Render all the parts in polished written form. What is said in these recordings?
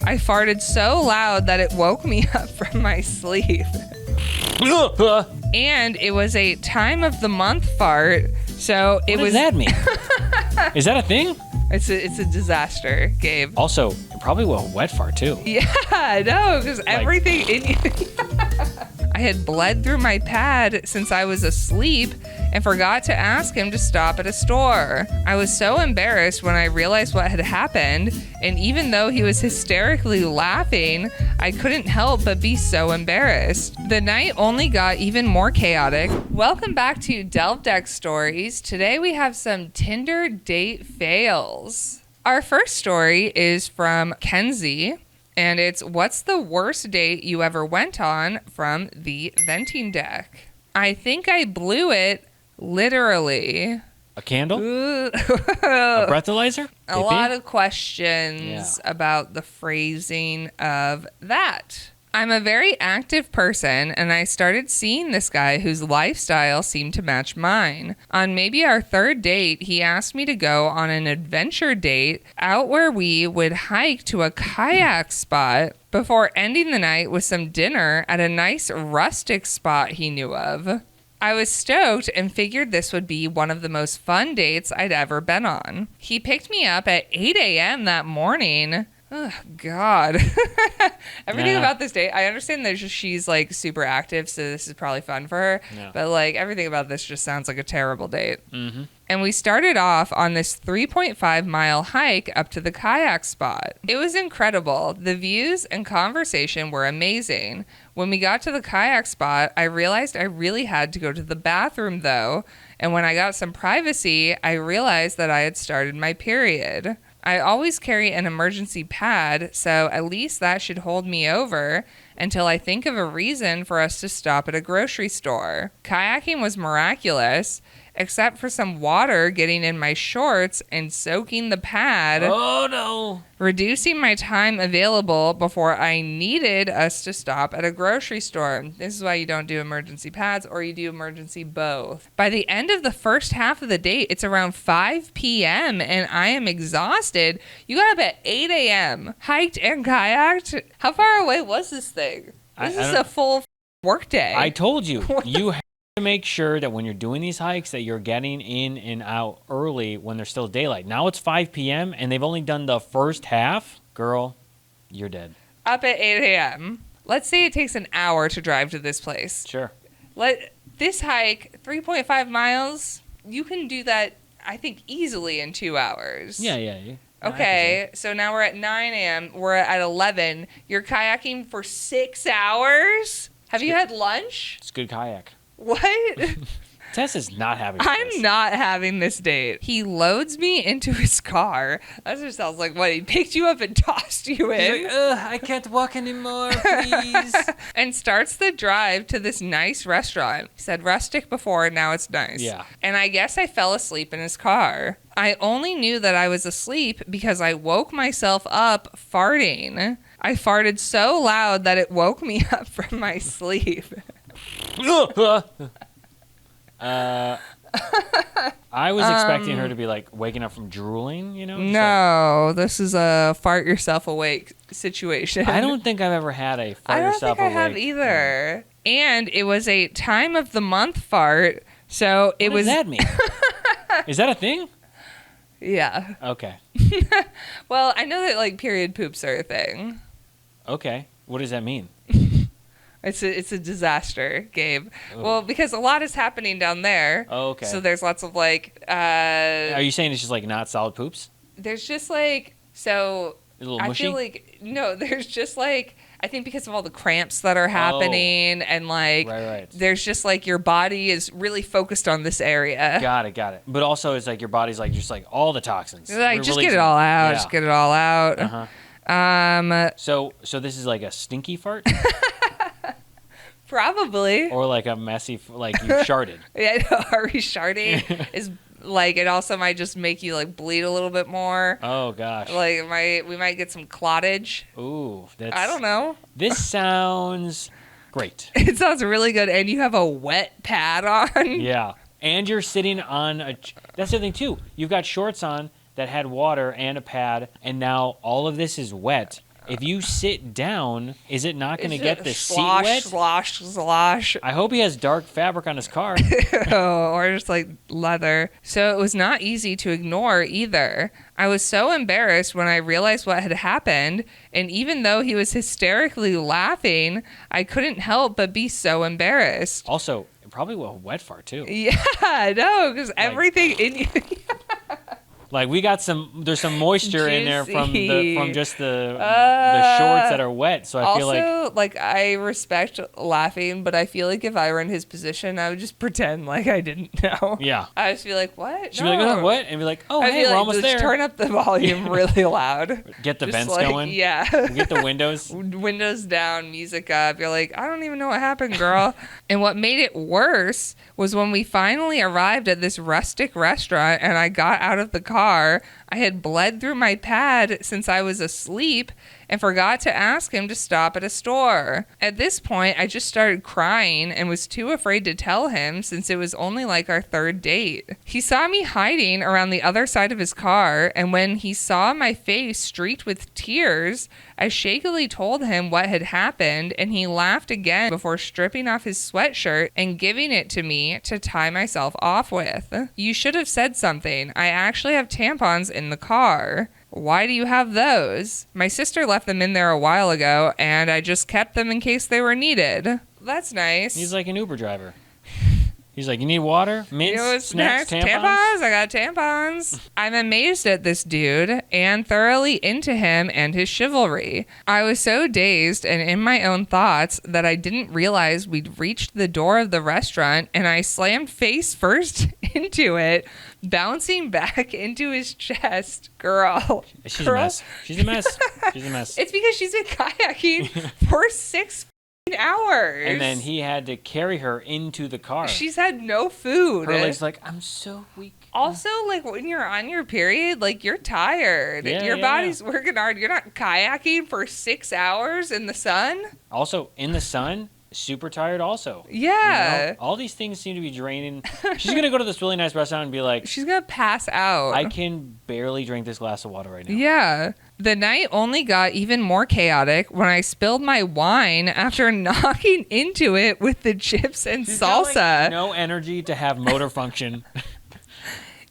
I farted so loud that it woke me up from my sleep. And it was a time of the month fart. So it was. What does that mean? Is that a thing? It's a disaster, Gabe. Also, probably a wet fart too. Yeah, no, because everything in you. I had bled through my pad since I was asleep and forgot to ask him to stop at a store. I was so embarrassed when I realized what had happened, and even though he was hysterically laughing, I couldn't help but be so embarrassed. The night only got even more chaotic. Welcome back to Delve Deck Stories. Today we have some Tinder date fails. Our first story is from Kenzie. And it's, what's the worst date you ever went on, from the venting deck? I think I blew it, literally. A candle? Ooh. A breathalyzer? A lot of questions about the phrasing of that. I'm a very active person, and I started seeing this guy whose lifestyle seemed to match mine. On maybe our third date, he asked me to go on an adventure date out where we would hike to a kayak spot before ending the night with some dinner at a nice rustic spot he knew of. I was stoked and figured this would be one of the most fun dates I'd ever been on. He picked me up at 8 a.m. that morning. Oh, God. Everything about this date, I understand that she's like super active, so this is probably fun for her. Yeah. But like everything about this just sounds like a terrible date. Mm-hmm. And we started off on this 3.5 mile hike up to the kayak spot. It was incredible. The views and conversation were amazing. When we got to the kayak spot, I realized I really had to go to the bathroom though. And when I got some privacy, I realized that I had started my period. I always carry an emergency pad, so at least that should hold me over until I think of a reason for us to stop at a grocery store. Kayaking was miraculous, except for some water getting in my shorts and soaking the pad. Oh, no. Reducing my time available before I needed us to stop at a grocery store. This is why you don't do emergency pads, or you do emergency both. By the end of the first half of the date, it's around 5 p.m. and I am exhausted. You got up at 8 a.m., hiked and kayaked. How far away was this thing? This is a full work day. I told you, you have to make sure that when you're doing these hikes that you're getting in and out early when there's still daylight. Now it's 5 p.m. and they've only done the first half. Girl, you're dead. Up at 8 a.m. Let's say it takes an hour to drive to this place. Sure. This hike, 3.5 miles, you can do that, I think, easily in 2 hours. Yeah. Okay, so now we're at 9 a.m. We're at 11. You're kayaking for 6 hours? Have you had lunch? It's good kayak. What? Tess is not having this. I'm not having this date. He loads me into his car. That just sounds like what? He picked you up and tossed you in? He's like, I can't walk anymore, please. And starts the drive to this nice restaurant. He said rustic before, now it's nice. Yeah. And I guess I fell asleep in his car. I only knew that I was asleep because I woke myself up farting. I farted so loud that it woke me up from my sleep. I was expecting her to be like waking up from drooling, you know? No, this is a fart yourself awake situation. I don't think I've ever had a fart yourself awake. I don't think I have either. And it was a time of the month fart, so it was... What does that mean? Is that a thing? Yeah. Okay. Well, I know that like period poops are a thing. Okay. What does that mean? It's a disaster, Gabe. Ooh. Well, because a lot is happening down there. Oh, okay. So there's lots of like... Are you saying it's just like not solid poops? There's just like... So... A little mushy? I feel like... No, there's just like... I think because of all the cramps that are happening and like... Right. There's just like your body is really focused on this area. Got it. But also it's like your body's like just like all the toxins. Like just get it all out. Yeah. Just get it all out. Uh-huh. So this is like a stinky fart? Probably. Or like a messy, like you sharted. Yeah, are we sharting? Is like it also might just make you like bleed a little bit more. Oh gosh. Like we might get some clottage. Ooh, that's. I don't know. This sounds great. It sounds really good, and you have a wet pad on. Yeah, and you're sitting on a. That's the thing too. You've got shorts on that had water and a pad, and now all of this is wet. if you sit down, is it not going to get the seat slosh, wet? slosh. I hope he has dark fabric on his car. Or just like leather. So it was not easy to ignore either. I was so embarrassed when I realized what had happened, and even though he was hysterically laughing, I couldn't help but be so embarrassed. Also, probably a wet fart too. Yeah, no, because everything in you. Like there's some moisture in there from just the shorts that are wet. So I feel like I respect laughing, but I feel like if I were in his position, I would just pretend like I didn't know. Yeah. I would just be like, what? She'd be like, oh, what? And be like, oh, hey, we're almost there. Turn up the volume really loud. Get the vents going. Yeah. Get the windows. Windows down, music up. You're like, I don't even know what happened, girl. And what made it worse was when we finally arrived at this rustic restaurant and I got out of the car. I had bled through my pad since I was asleep and forgot to ask him to stop at a store. At this point, I just started crying and was too afraid to tell him since it was only like our third date. He saw me hiding around the other side of his car, and when he saw my face streaked with tears, I shakily told him what had happened, and he laughed again before stripping off his sweatshirt and giving it to me to tie myself off with. You should have said something. I actually have tampons in the car. Why do you have those? My sister left them in there a while ago, and I just kept them in case they were needed. That's nice. He's like an Uber driver. He's like, you need water, mints, snacks, tampons? I got tampons. I'm amazed at this dude and thoroughly into him and his chivalry. I was so dazed and in my own thoughts that I didn't realize we'd reached the door of the restaurant, and I slammed face first into it, bouncing back into his chest. Girl. She's a mess. She's a mess. She's a mess. It's because she's been kayaking for 6 hours. And then he had to carry her into the car. She's had no food. Her leg's like, I'm so weak. Also, like, when you're on your period, like, you're tired. Your body's working hard. You're not kayaking for 6 hours in the sun. Also, in the sun, super tired also. Yeah. You know, all these things seem to be draining. She's going to go to this really nice restaurant and be like... She's going to pass out. I can barely drink this glass of water right now. Yeah. The night only got even more chaotic when I spilled my wine after knocking into it with the chips and She's salsa. Got, like, no energy to have motor function.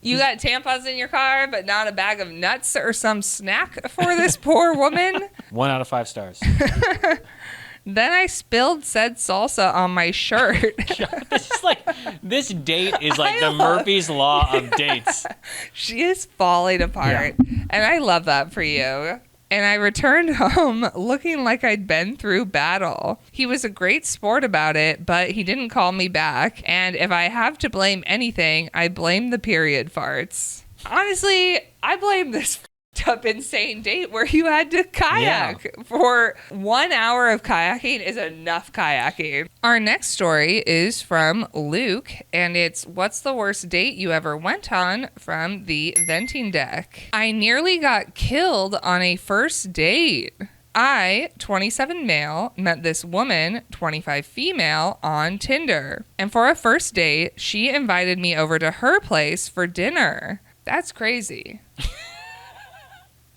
You got tampons in your car, but not a bag of nuts or some snack for this poor woman? 1 out of 5 stars. Then I spilled said salsa on my shirt. This date is like the Murphy's Law of dates. She is falling apart. Yeah. And I love that for you. And I returned home looking like I'd been through battle. He was a great sport about it, but he didn't call me back. And if I have to blame anything, I blame the period farts. Honestly, I blame this up insane date where you had to kayak. For 1 hour of kayaking is enough kayaking. Our next story is from Luke, and it's what's the worst date you ever went on from the venting deck. I nearly got killed on a first date. I, 27 male, met this woman, 25 female, on Tinder. And for a first date, she invited me over to her place for dinner. That's crazy.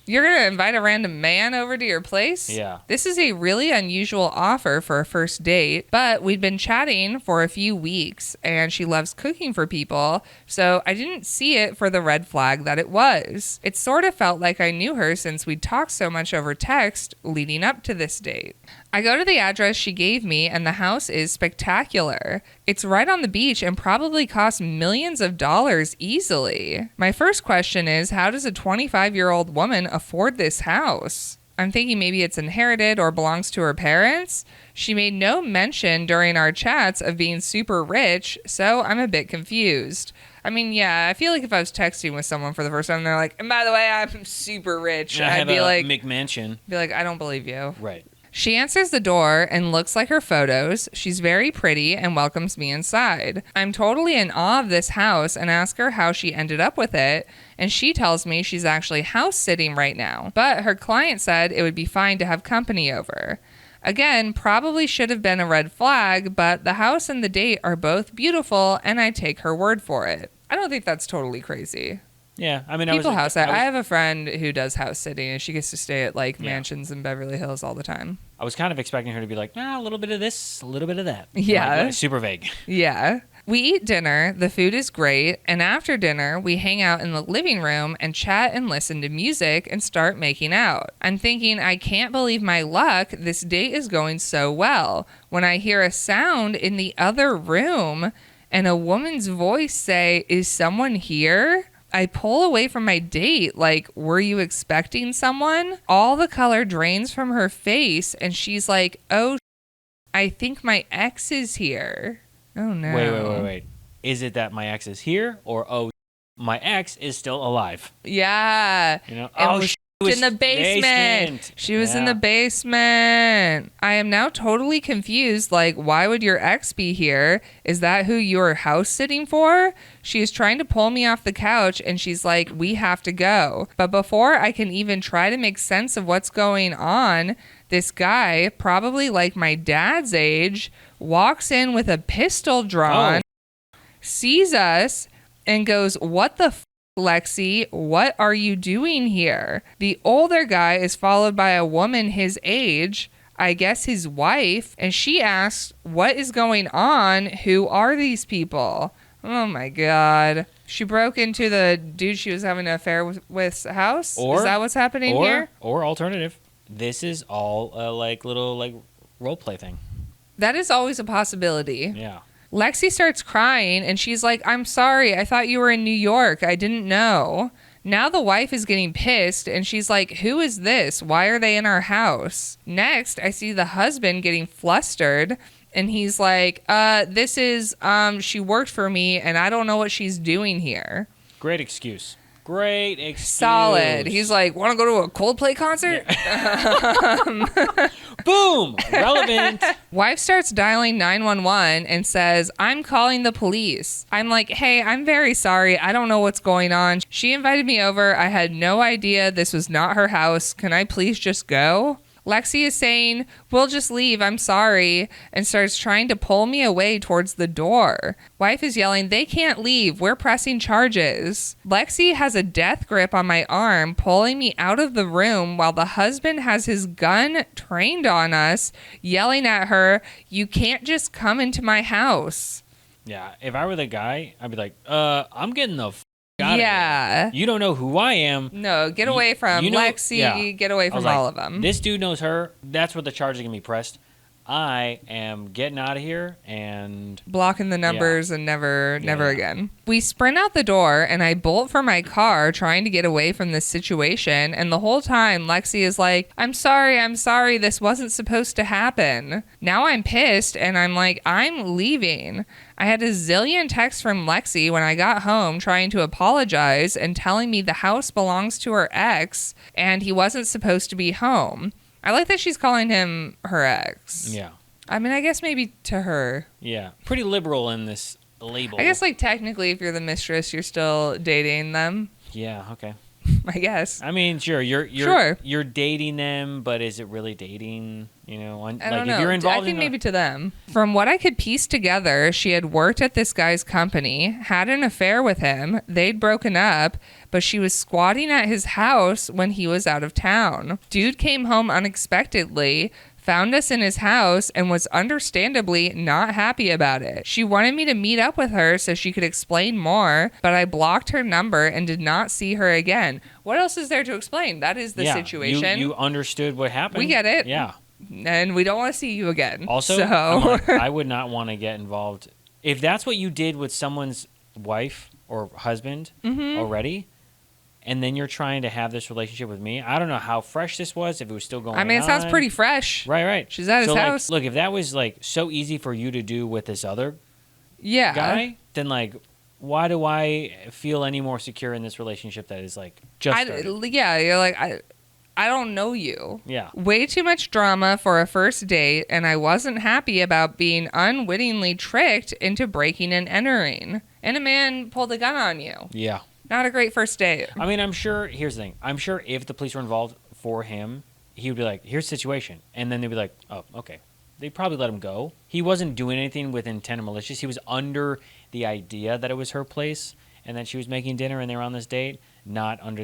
You're going to invite a random man over to your place? Yeah. This is a really unusual offer for a first date, but we'd been chatting for a few weeks, and she loves cooking for people, so I didn't see it for the red flag that it was. It sort of felt like I knew her since we'd talked so much over text leading up to this date. I go to the address she gave me, and the house is spectacular. It's right on the beach and probably costs millions of dollars easily. My first question is, how does a 25-year-old woman afford this house? I'm thinking maybe it's inherited or belongs to her parents. She made no mention during our chats of being super rich, so I'm a bit confused. I mean, yeah, I feel like if I was texting with someone for the first time, and they're like, and by the way, I'm super rich. I'd be like, McMansion. Be like, I don't believe you. Right. She answers the door and looks like her photos. She's very pretty and welcomes me inside. I'm totally in awe of this house and ask her how she ended up with it, and she tells me she's actually house sitting right now, but her client said it would be fine to have company over. Again, probably should have been a red flag, but the house and the date are both beautiful, and I take her word for it. I don't think that's totally crazy. Yeah, I mean, People house sit. I have a friend who does house sitting, and she gets to stay at like mansions in Beverly Hills all the time. I was kind of expecting her to be like, a little bit of this, a little bit of that. Yeah. Like, super vague. Yeah. We eat dinner, the food is great, and after dinner, we hang out in the living room and chat and listen to music and start making out. I'm thinking, I can't believe my luck, this date is going so well, when I hear a sound in the other room and a woman's voice say, is someone here? I pull away from my date, like, were you expecting someone? All the color drains from her face, and she's like, oh, I think my ex is here. Oh, no. Wait. Is it that my ex is here, or, oh, my ex is still alive? Yeah. You know? And she was in the basement. She was in the basement. I am now totally confused. Like, why would your ex be here? Is that who you're house sitting for? She is trying to pull me off the couch, and she's like, we have to go. But before I can even try to make sense of what's going on, this guy, probably like my dad's age, walks in with a pistol drawn, sees us, and goes, what the Lexi, what are you doing here? The older guy is followed by a woman his age, I guess his wife, and she asks, what is going on? Who are these people? Oh my God. She broke into the dude she was having an affair with's house? Is that what's happening here? Or alternative, this is all a little role play thing. That is always a possibility. Yeah. Lexi starts crying, and she's like, I'm sorry. I thought you were in New York. I didn't know. Now the wife is getting pissed, and she's like, who is this? Why are they in our house? Next, I see the husband getting flustered, and he's like, this is, she worked for me, and I don't know what she's doing here. Great excuse. Great excuse. Solid. He's like, want to go to a Coldplay concert? Yeah. Boom. Relevant. Wife starts dialing 911 and says, I'm calling the police. I'm like, hey, I'm very sorry. I don't know what's going on. She invited me over. I had no idea this was not her house. Can I please just go? Lexi is saying, we'll just leave, I'm sorry, and starts trying to pull me away towards the door. Wife is yelling, they can't leave, we're pressing charges. Lexi has a death grip on my arm, pulling me out of the room while the husband has his gun trained on us, yelling at her, you can't just come into my house. Yeah, if I were the guy, I'd be like, I'm getting the out of here. You don't know who I am. No, get away from Lexi. Get away from all of them. This dude knows her. That's where the charges are going to be pressed. I am getting out of here and blocking the numbers and never again. We sprint out the door and I bolt for my car trying to get away from this situation. And the whole time Lexi is like, I'm sorry. This wasn't supposed to happen. Now I'm pissed and I'm like, I'm leaving. I had a zillion texts from Lexi when I got home trying to apologize and telling me the house belongs to her ex and he wasn't supposed to be home. I like that she's calling him her ex. Yeah. I mean, I guess maybe to her. Yeah. Pretty liberal in this label. I guess, like, technically, if you're the mistress, you're still dating them. Yeah, okay. I guess. I mean, sure. You're dating them, but is it really dating? You know, I don't know. If you're involved I think maybe to them. From what I could piece together, she had worked at this guy's company, had an affair with him, they'd broken up, but she was squatting at his house when he was out of town. Dude came home unexpectedly, found us in his house, and was understandably not happy about it. She wanted me to meet up with her so she could explain more, but I blocked her number and did not see her again. What else is there to explain? That is the situation. You understood what happened. We get it. Yeah. And we don't want to see you again. Also, I would not want to get involved. If that's what you did with someone's wife or husband already, and then you're trying to have this relationship with me, I don't know how fresh this was, if it was still going on. I mean, it sounds pretty fresh. Right. She's at his house. Look, if that was, so easy for you to do with this other guy, then, why do I feel any more secure in this relationship that is, just started? Yeah, you're like, I don't know you. Yeah. Way too much drama for a first date, and I wasn't happy about being unwittingly tricked into breaking and entering. And a man pulled a gun on you. Yeah. Not a great first date. I mean, I'm sure, here's the thing. I'm sure if the police were involved for him, he would be like, here's the situation. And then they'd be like, oh, okay. They'd probably let him go. He wasn't doing anything with intent or malicious. He was under the idea that it was her place. and that she was making dinner and they were on this date, not under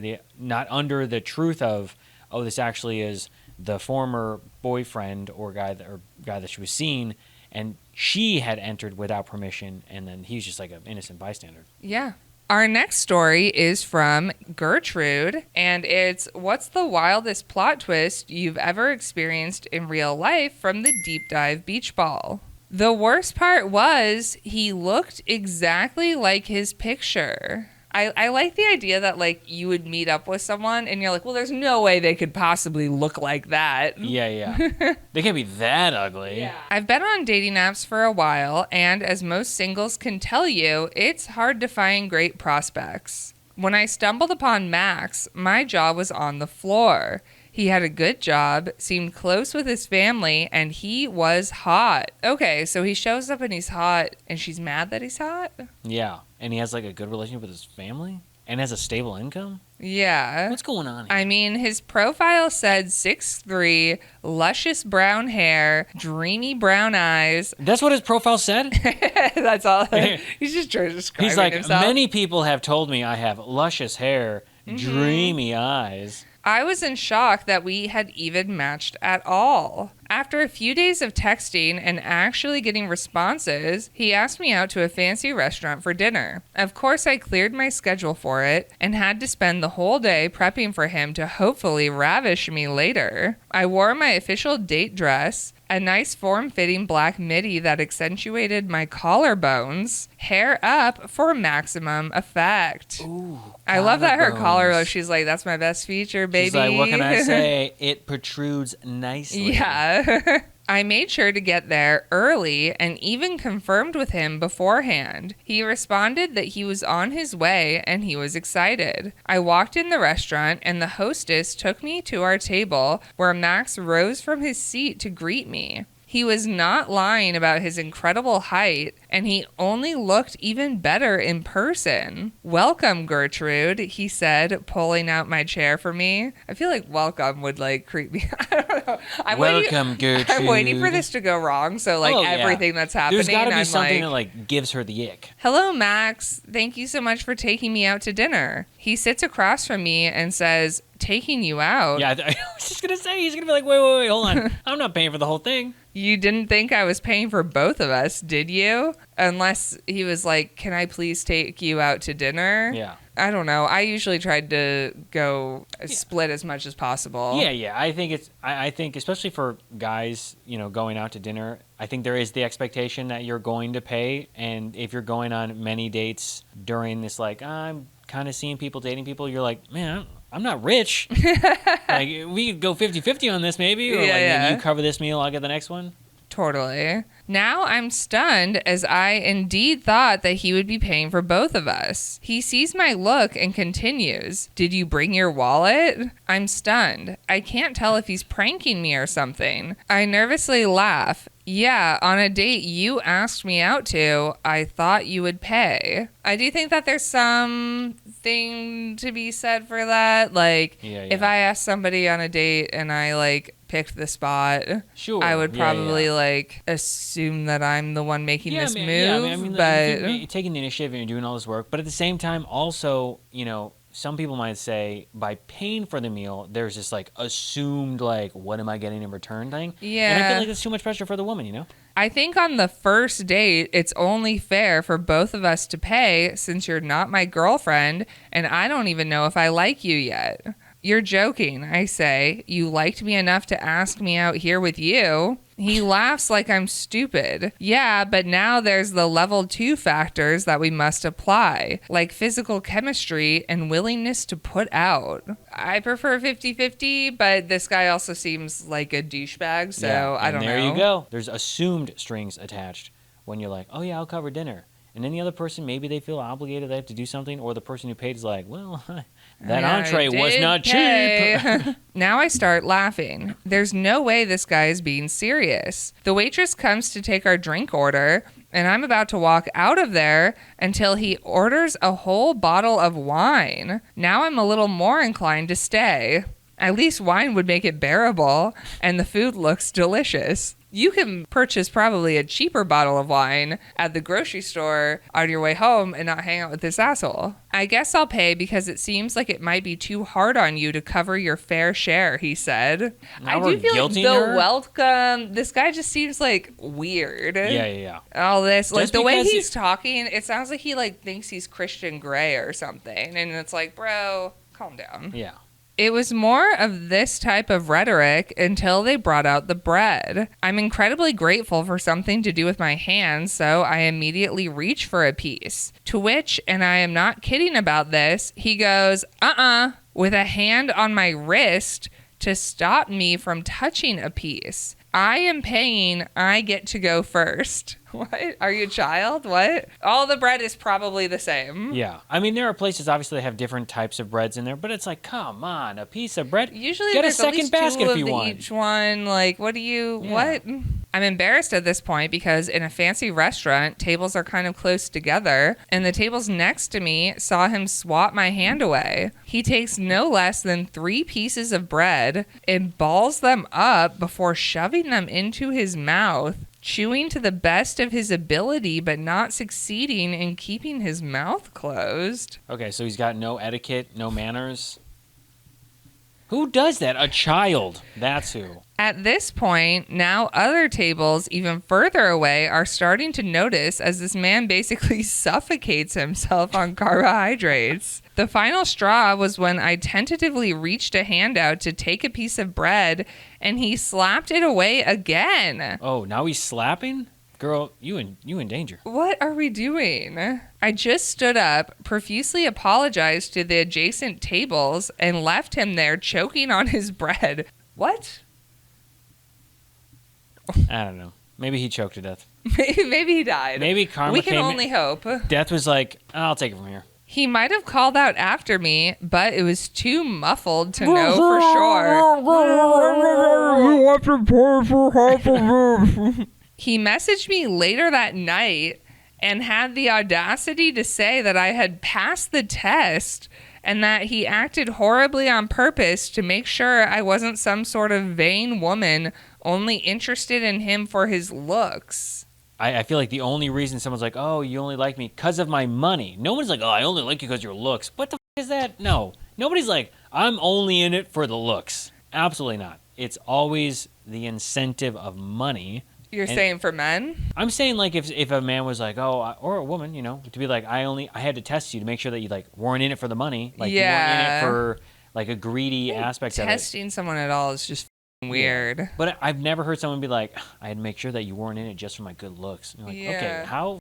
the truth of, oh, this actually is the former boyfriend or guy that she was seeing, and she had entered without permission, and then he's just like an innocent bystander. Yeah. Our next story is from Gertrude, and it's, what's the wildest plot twist you've ever experienced in real life from the deep dive beach ball? The worst part was he looked exactly like his picture. I like the idea that, like, you would meet up with someone and you're like, well, there's no way they could possibly look like that. Yeah. They can't be that ugly. Yeah. I've been on dating apps for a while, and as most singles can tell you, it's hard to find great prospects. When I stumbled upon Max, my jaw was on the floor. He had a good job, seemed close with his family, and he was hot. Okay, so he shows up and he's hot, and she's mad that he's hot? Yeah, and he has like a good relationship with his family and has a stable income? Yeah. What's going on here? I mean, his profile said 6'3", luscious brown hair, dreamy brown eyes. That's what his profile said? That's all. He's just describing He's like, himself. many people have told me I have luscious hair, dreamy eyes. I was in shock that we had even matched at all. After a few days of texting and actually getting responses, he asked me out to a fancy restaurant for dinner. Of course, I cleared my schedule for it and had to spend the whole day prepping for him to hopefully ravish me later. I wore my official date dress, a nice form-fitting black midi that accentuated my collarbones, hair up for maximum effect. Ooh, I love that her collarbones. collar, she's like, that's my best feature, baby. She's like, what can I say? It protrudes nicely. Yeah. I made sure to get there early and even confirmed with him beforehand. He responded that he was on his way and he was excited. I walked in the restaurant and the hostess took me to our table where Max rose from his seat to greet me. He was not lying about his incredible height, and he only looked even better in person. Welcome, Gertrude, he said, pulling out my chair for me. I feel like welcome would, like, creep me. I don't know. Welcome, Gertrude. I'm waiting for this to go wrong, so, like, everything that's happening, there's got to be I'm something like, that, like, gives her the ick. hello, Max. Thank you so much for taking me out to dinner. He sits across from me and says, taking you out? Yeah, I was just going to say, he's going to be like, wait, hold on. I'm not paying for the whole thing. You didn't think I was paying for both of us, did you? Unless he was like, can I please take you out to dinner? Yeah. I don't know. I usually tried to go split as much as possible. Yeah. I think especially for guys, you know, going out to dinner, I think there is the expectation that you're going to pay. And if you're going on many dates during this, like, I'm kind of seeing people, dating people, you're like, man, I'm not rich. Like, we could go 50-50 on this maybe. Or maybe you cover this meal, I'll get the next one. Totally. Now I'm stunned, as I indeed thought that he would be paying for both of us. He sees my look and continues, did you bring your wallet? I'm stunned. I can't tell if he's pranking me or something. I nervously laugh. Yeah, on a date you asked me out to, I thought you would pay. I do think that there's something to be said for that. Like, if I asked somebody on a date and I, like, picked the spot, sure, I would probably, like, assume that I'm the one making this move. I mean, but you're taking the initiative and you're doing all this work. But at the same time, also, you know, some people might say by paying for the meal, there's this like assumed like, what am I getting in return thing? Yeah. And I feel like that's too much pressure for the woman, you know? I think on the first date, it's only fair for both of us to pay since you're not my girlfriend and I don't even know if I like you yet. You're joking, I say. You liked me enough to ask me out here with you. He laughs like I'm stupid. Yeah, but now there's the level 2 factors that we must apply, like physical chemistry and willingness to put out. I prefer 50-50, but this guy also seems like a douchebag, so I don't know. There you go. There's assumed strings attached when you're like, oh yeah, I'll cover dinner. And then the other person, maybe they feel obligated, they have to do something, or the person who paid is like, well, that entree was not cheap. Now I start laughing. There's no way this guy is being serious. The waitress comes to take our drink order, and I'm about to walk out of there until he orders a whole bottle of wine. Now I'm a little more inclined to stay. At least wine would make it bearable, and the food looks delicious. You can purchase probably a cheaper bottle of wine at the grocery store on your way home and not hang out with this asshole. I guess I'll pay because it seems like it might be too hard on you to cover your fair share, he said. Now I do feel like the welcome, this guy just seems like weird. Yeah. All this, like Just the way because he's talking, it sounds like he like thinks he's Christian Grey or something. And it's like, bro, calm down. Yeah. It was more of this type of rhetoric until they brought out the bread. I'm incredibly grateful for something to do with my hands, so I immediately reach for a piece. To which, and I am not kidding about this, he goes, with a hand on my wrist to stop me from touching a piece. I am paying, I get to go first. What? Are you a child? What? All the bread is probably the same. Yeah. I mean, there are places, obviously, that have different types of breads in there, but it's like, come on, a piece of bread? Usually get a there's second at least basket two if of you want. each one. Like, what? I'm embarrassed at this point because in a fancy restaurant, tables are kind of close together, and the tables next to me saw him swat my hand away. He takes no less than 3 pieces of bread and balls them up before shoving them into his mouth, chewing to the best of his ability, but not succeeding in keeping his mouth closed. Okay, so he's got no etiquette, no manners. Who does that? A child. That's who. At this point, now other tables even further away are starting to notice as this man basically suffocates himself on carbohydrates. The final straw was when I tentatively reached a hand out to take a piece of bread, and he slapped it away again. Oh, now he's slapping? Girl, you in danger. What are we doing? I just stood up, profusely apologized to the adjacent tables, and left him there choking on his bread. What? I don't know. Maybe he choked to death. Maybe he died. Maybe karma We can came only hope. Death was like, I'll take it from here. He might have called out after me, but it was too muffled to know for sure. You have to pay for half of it. He messaged me later that night and had the audacity to say that I had passed the test and that he acted horribly on purpose to make sure I wasn't some sort of vain woman only interested in him for his looks. I feel like the only reason someone's like, oh, you only like me because of my money. No one's like, oh, I only like you because of your looks. What the is that? No. Nobody's like, I'm only in it for the looks. Absolutely not. It's always the incentive of money. You're saying for men? I'm saying like if a man was like, oh, or a woman, to be like, I had to test you to make sure that you like weren't in it for the money. Like you weren't in it for like a greedy aspect of it. Testing someone at all is just weird. Yeah. But I've never heard someone be like, I had to make sure that you weren't in it just for my good looks. And you're like, okay, how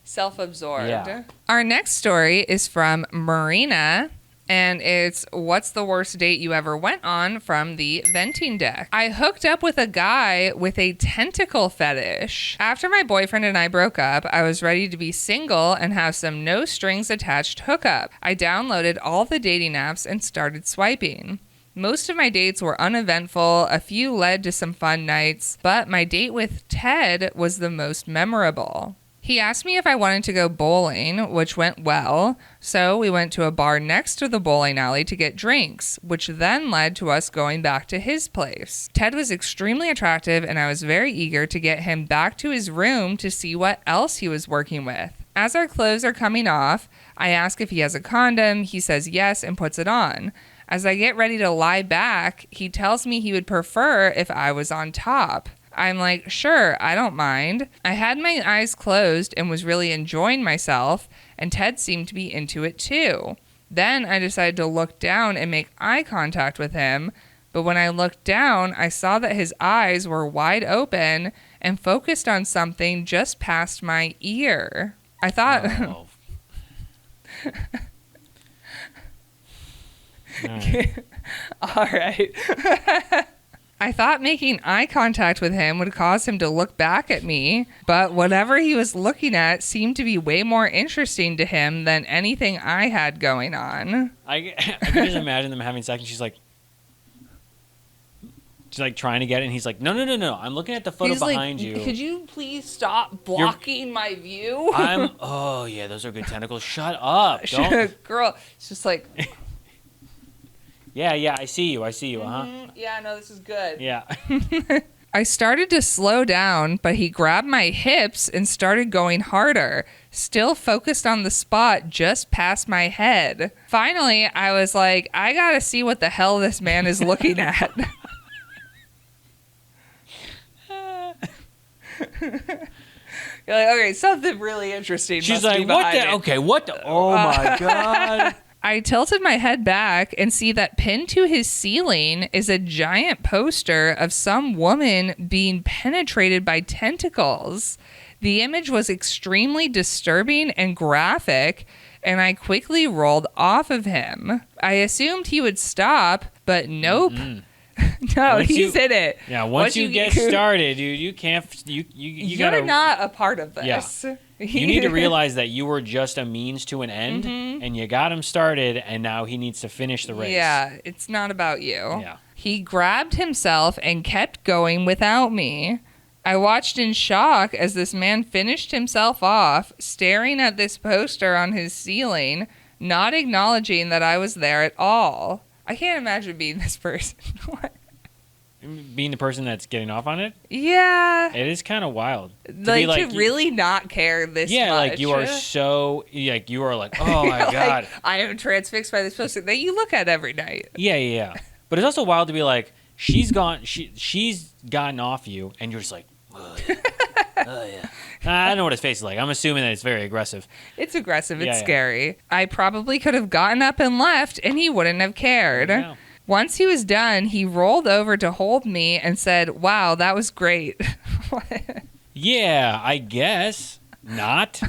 self-absorbed. Yeah. Our next story is from Marina. And it's what's the worst date you ever went on from the venting deck. I hooked up with a guy with a tentacle fetish. After my boyfriend and I broke up, I was ready to be single and have some no strings attached hookup. I downloaded all the dating apps and started swiping. Most of my dates were uneventful, a few led to some fun nights, but my date with Ted was the most memorable. He asked me if I wanted to go bowling, which went well, so we went to a bar next to the bowling alley to get drinks, which then led to us going back to his place. Ted was extremely attractive, and I was very eager to get him back to his room to see what else he was working with. As our clothes are coming off, I ask if he has a condom. He says yes and puts it on. As I get ready to lie back, he tells me he would prefer if I was on top. I'm like, sure, I don't mind. I had my eyes closed and was really enjoying myself, and Ted seemed to be into it too. Then I decided to look down and make eye contact with him, but when I looked down, I saw that his eyes were wide open and focused on something just past my ear. I thought... Oh. All right. I thought making eye contact with him would cause him to look back at me, but whatever he was looking at seemed to be way more interesting to him than anything I had going on. I can just imagine them having sex and she's like trying to get it and he's like, no, I'm looking at the photo behind you. Could you please stop blocking my view? Oh yeah, those are good tentacles. Shut up. Don't. Girl, it's just like... Yeah, I see you. Yeah, no, this is good. Yeah. I started to slow down, but he grabbed my hips and started going harder, still focused on the spot just past my head. Finally, I was like, I gotta see what the hell this man is looking at. You're like, okay, something really interesting. She's must be like, what behind the? it." Okay, what the? Oh my God. I tilted my head back and see that pinned to his ceiling is a giant poster of some woman being penetrated by tentacles. The image was extremely disturbing and graphic, and I quickly rolled off of him. I assumed he would stop, but nope. No, he's in it. Yeah, once you get started, dude, you can't. You gotta. You're not a part of this. Yeah. You need to realize that you were just a means to an end, and you got him started, and now he needs to finish the race. Yeah, it's not about you. Yeah. He grabbed himself and kept going without me. I watched in shock as this man finished himself off, staring at this poster on his ceiling, not acknowledging that I was there at all. I can't imagine being this person. What? Being the person that's getting off on it? Yeah. It is kind of wild. To really not care this much. Yeah, like you are so, like you are like, oh my Like, God. I am transfixed by this poster that you look at every night. Yeah. But it's also wild to be like, she's gotten off you, and you're just like, oh yeah. I don't know what his face is like. I'm assuming that it's very aggressive. It's aggressive. It's Yeah. scary. I probably could have gotten up and left, and he wouldn't have cared. Yeah. Once he was done, he rolled over to hold me and said, "Wow, that was great." Yeah, I guess not.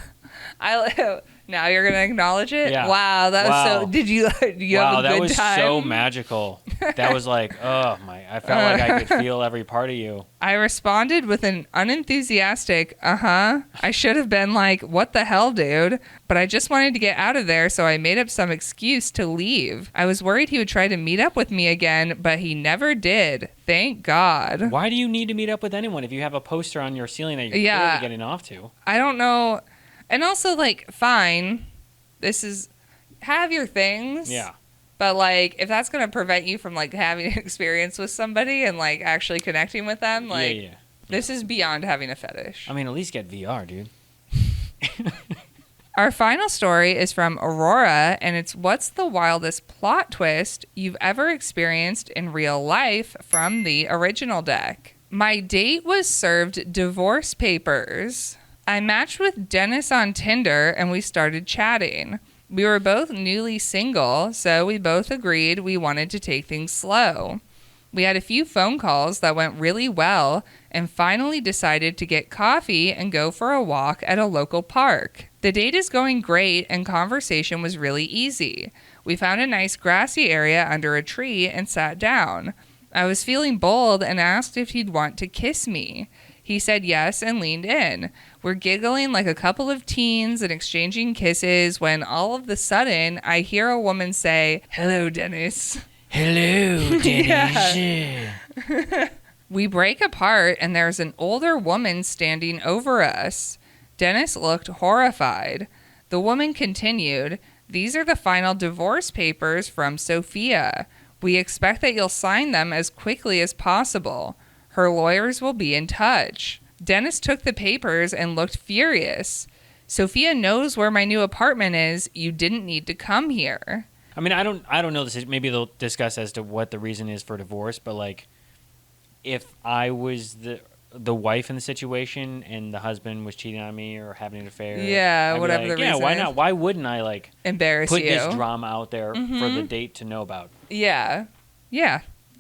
Now you're gonna acknowledge it. Yeah. Wow, that was so. Did you have a good time? That was so magical. That was like, oh my! I felt like I could feel every part of you. I responded with an unenthusiastic, I should have been like, what the hell, dude? But I just wanted to get out of there, so I made up some excuse to leave. I was worried he would try to meet up with me again, but he never did. Thank God. Why do you need to meet up with anyone if you have a poster on your ceiling that you're clearly getting off to? I don't know. And also, like, fine. Have your things. Yeah. But, like, if that's going to prevent you from, like, having an experience with somebody and, like, actually connecting with them, like, this is beyond having a fetish. I mean, at least get VR, dude. Our final story is from Aurora, and it's what's the wildest plot twist you've ever experienced in real life from the original deck? My date was served divorce papers. I matched with Dennis on Tinder, and we started chatting. We were both newly single, so we both agreed we wanted to take things slow. We had a few phone calls that went really well and finally decided to get coffee and go for a walk at a local park. The date is going great and conversation was really easy. We found a nice grassy area under a tree and sat down. I was feeling bold and asked if he'd want to kiss me. He said yes and leaned in. We're giggling like a couple of teens and exchanging kisses when all of a sudden I hear a woman say, "Hello, Dennis." Hello, Dennis. We break apart and there's an older woman standing over us. Dennis looked horrified. The woman continued, "These are the final divorce papers from Sophia. We expect that you'll sign them as quickly as possible. Her lawyers will be in touch." Dennis took the papers and looked furious. "Sophia knows where my new apartment is. You didn't need to come here." I mean, I don't know this. Maybe they'll discuss as to what the reason is for divorce, but like, if I was the wife in the situation and the husband was cheating on me or having an affair, yeah, I'd whatever be like, the reason why is. not? Why wouldn't I like Embarrass put you. this drama out there for the date to know about? Yeah.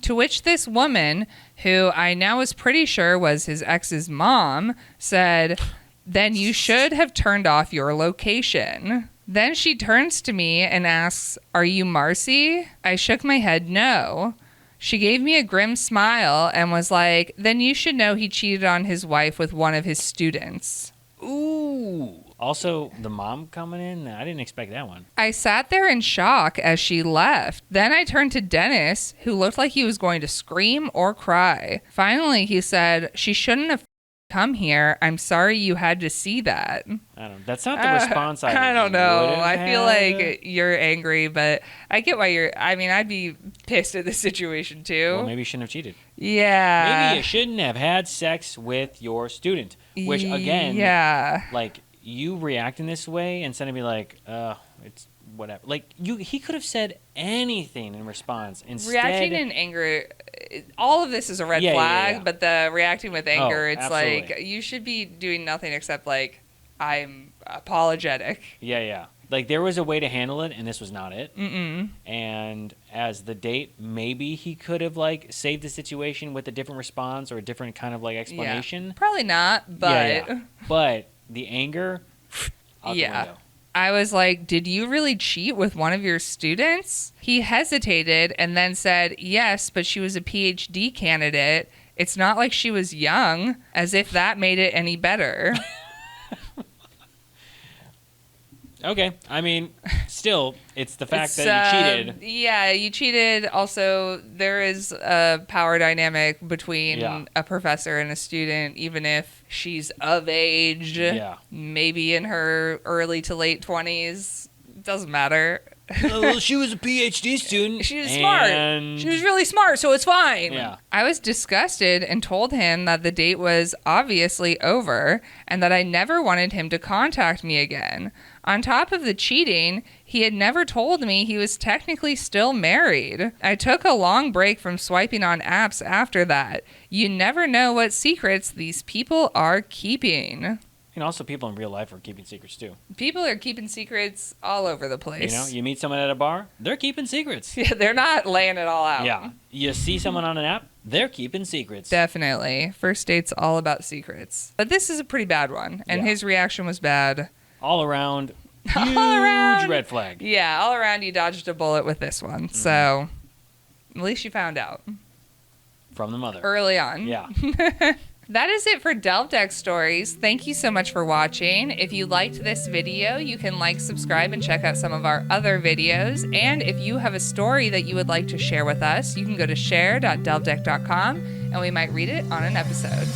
To which this woman, who I now was pretty sure was his ex's mom, said, "Then you should have turned off your location." Then she turns to me and asks, "Are you Marcy?" I shook my head no. She gave me a grim smile and was like, "Then you should know he cheated on his wife with one of his students." Ooh. Also, the mom coming in, I didn't expect that one. I sat there in shock as she left. Then I turned to Dennis, who looked like he was going to scream or cry. Finally, he said, "She shouldn't have come here. I'm sorry you had to see that. I don't. That's not the response I don't know. would've I feel had. like you're angry, but I get why you're. I mean, I'd be pissed at the situation too. Well, maybe you shouldn't have cheated. Yeah. Maybe you shouldn't have had sex with your student. Which again, yeah. like you reacting this way instead of be like, it's whatever. Like he could have said anything in response. Instead, Reacting in anger, all of this is a red flag, yeah. but the reacting with anger, it's absolutely. like you should be doing nothing except like, I'm apologetic. Yeah. Like there was a way to handle it, and this was not it. And as the date, maybe he could have like saved the situation with a different response or a different kind of like explanation. Yeah. Probably not, but Yeah. But the anger, out the window. I was like, did you really cheat with one of your students? He hesitated and then said, yes, but she was a PhD candidate. It's not like she was young, as if that made it any better. Okay. I mean, still, it's the fact that you cheated. Yeah, you cheated. Also, there is a power dynamic between a professor and a student, even if she's of age, maybe in her early to late 20s. Doesn't matter. Well, she was a PhD student. She was smart. She was really smart, so it's fine. Yeah. I was disgusted and told him that the date was obviously over and that I never wanted him to contact me again. On top of the cheating, he had never told me he was technically still married. I took a long break from swiping on apps after that. You never know what secrets these people are keeping. And also, people in real life are keeping secrets too. People are keeping secrets all over the place. You know, you meet someone at a bar, they're keeping secrets. Yeah, they're not laying it all out. Yeah. You see someone on an app, they're keeping secrets. Definitely. First date's all about secrets. But this is a pretty bad one, and his reaction was bad. All around, huge red flag. Yeah, all around you dodged a bullet with this one. So, at least you found out. From the mother. Early on. Yeah. That is it for Delve Deck Stories. Thank you so much for watching. If you liked this video, you can like, subscribe, and check out some of our other videos. And if you have a story that you would like to share with us, you can go to share.delvedeck.com and we might read it on an episode.